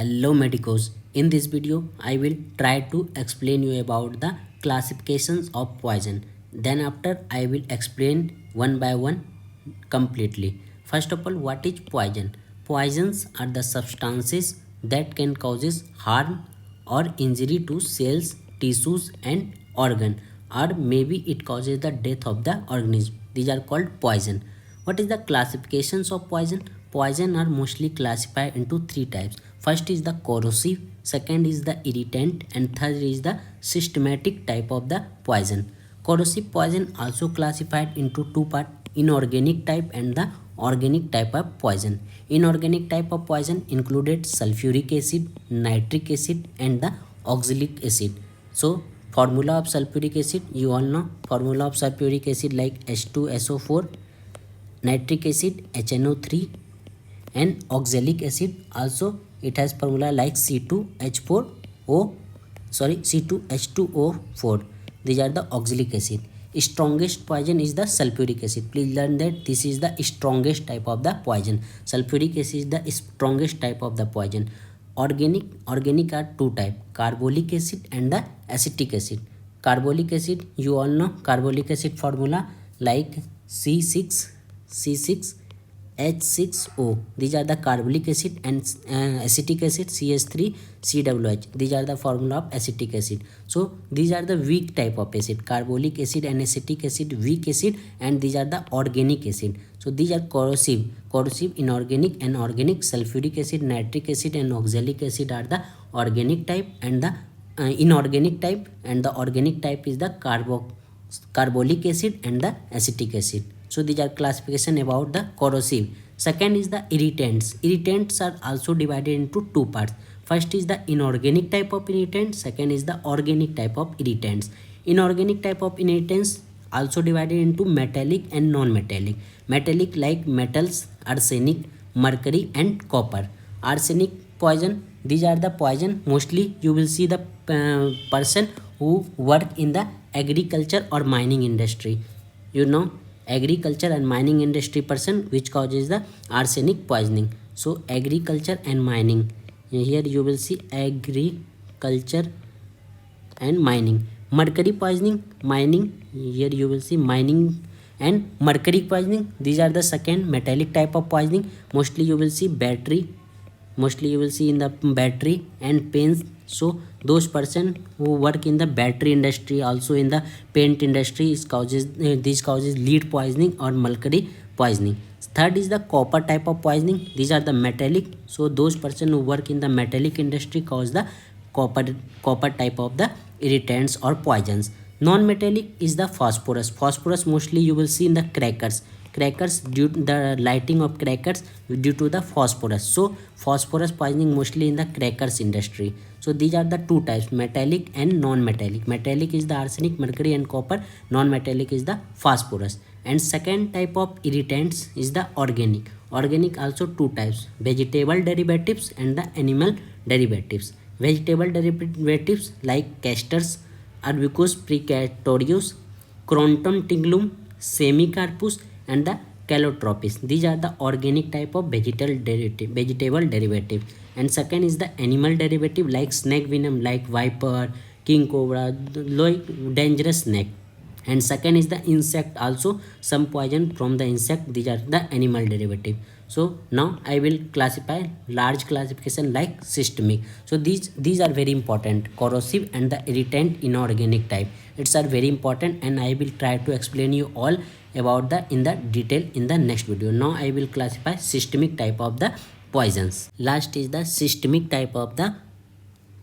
Hello medicos. In this video, I will try to explain you about the classifications of poison. Then after I will explain one by one completely. First of all, what is poison? Poisons are the substances that can causes harm or injury to cells, tissues and organ, or maybe it causes the death of the organism. These are called poison. What is the classifications of poison? Poison are mostly classified into three types. First is the corrosive, second is the irritant, and third is the systematic type of the poison. Corrosive poison also classified into two parts: inorganic type and the organic type of poison. Inorganic type of poison included sulfuric acid, nitric acid, and the oxalic acid. So formula of sulfuric acid, you all know formula of sulfuric acid like H2SO4, nitric acid HNO3, and oxalic acid also it has formula like C2H2O4. These are the oxalic acid. Strongest poison is the sulfuric acid. Please learn that this is the strongest type of the poison. Sulfuric acid is the strongest type of the poison. Organic are two type: carbolic acid and the acetic acid. Carbolic acid, you all know carbolic acid formula like C6H6O. These are the carbolic acid, and acetic acid CH3COOH. These are the formula of acetic acid. So these are the weak type of acid: carbolic acid and acetic acid, weak acid, and these are the organic acid. So these are corrosive, inorganic, and organic. Sulfuric acid, nitric acid, and oxalic acid are the organic type, and the inorganic type, and the organic type is the carbolic acid and the acetic acid. So these are classification about the corrosive. Second is the irritants. Irritants are also divided into two parts. First is the inorganic type of irritant, second is the organic type of irritants. Inorganic type of irritants also divided into metallic and non-metallic. Metallic like metals, arsenic, mercury and copper. Arsenic poison, these are the poison mostly you will see the person who work in the agriculture or mining industry. You know, agriculture and mining industry person which causes the arsenic poisoning. So agriculture and mining, here you will see agriculture and mining. Mercury poisoning, mining, here you will see mining and mercury poisoning. These are the second metallic type of poisoning. Mostly you will see battery, mostly you will see in the battery and paints. So those person who work in the battery industry, also in the paint industry, is causes these causes lead poisoning or mercury poisoning. Third is the copper type of poisoning. These are the metallic. So those person who work in the metallic industry cause the copper type of the irritants or poisons. Non-metallic is the phosphorus. Phosphorus mostly you will see in the crackers due to the lighting of crackers due to the phosphorus. So phosphorus poisoning mostly in the crackers industry. So these are the two types: metallic and non-metallic. Metallic is the arsenic, mercury and copper. Non-metallic is the phosphorus. And second type of irritants is the organic. Organic also two types: vegetable derivatives and the animal derivatives. Vegetable derivatives like castors, Arbuscus precatorius, Cronton tigulum, Semicarpus and the Calotropis. These are the organic type of vegetable derivative. And second is the animal derivative like snake venom, like viper, king cobra, like dangerous snake. And second is the insect, also some poison from the insect. These are the animal derivative. So now I will classify large classification like systemic. So these are very important: corrosive and the irritant inorganic type. It's are very important, and I will try to explain you all about the in the detail in the next video. Now I will classify systemic type of the poisons. Last is the systemic type of the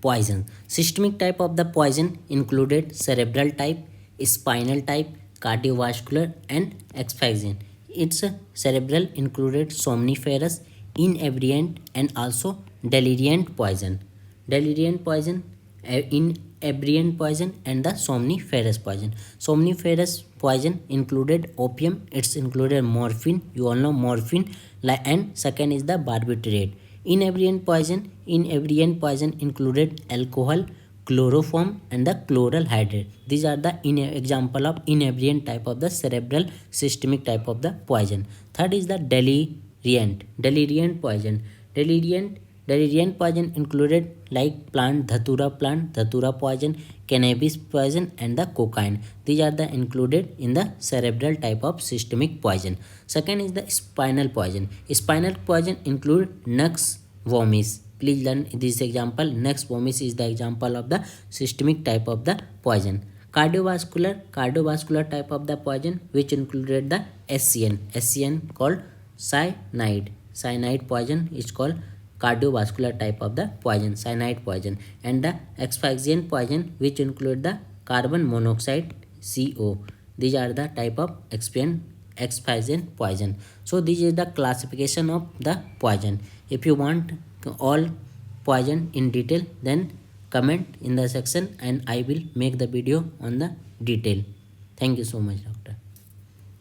poison. Systemic type of the poison included cerebral type, spinal type, cardiovascular and asphyxiant. Its cerebral included somniferous, inebriant and also deliriant poison. Deliriant poison, inebriant poison and the somniferous poison. Somniferous poison included opium, it's included morphine, you all know morphine, and second is the barbiturate. Inebriant poison included alcohol, chloroform and the chloral hydrate. These are the example of inebriant type of the cerebral systemic type of the poison. Third is the deliriant poison. Deliriant Dalerian poison included like dhatura poison, cannabis poison, and the cocaine. These are the included in the cerebral type of systemic poison. Second is the spinal poison. Spinal poison include nux vomis. Please learn this example. Nux vomis is the example of the systemic type of the poison. Cardiovascular type of the poison, which included the SCN called cyanide poison is called cardiovascular type of the poison, cyanide poison. And the asphyxiant poison, which include the carbon monoxide CO. These are the type of asphyxiant poison. So this is the classification of the poison. If you want all poison in detail, then comment in the section and I will make the video on the detail. Thank you so much.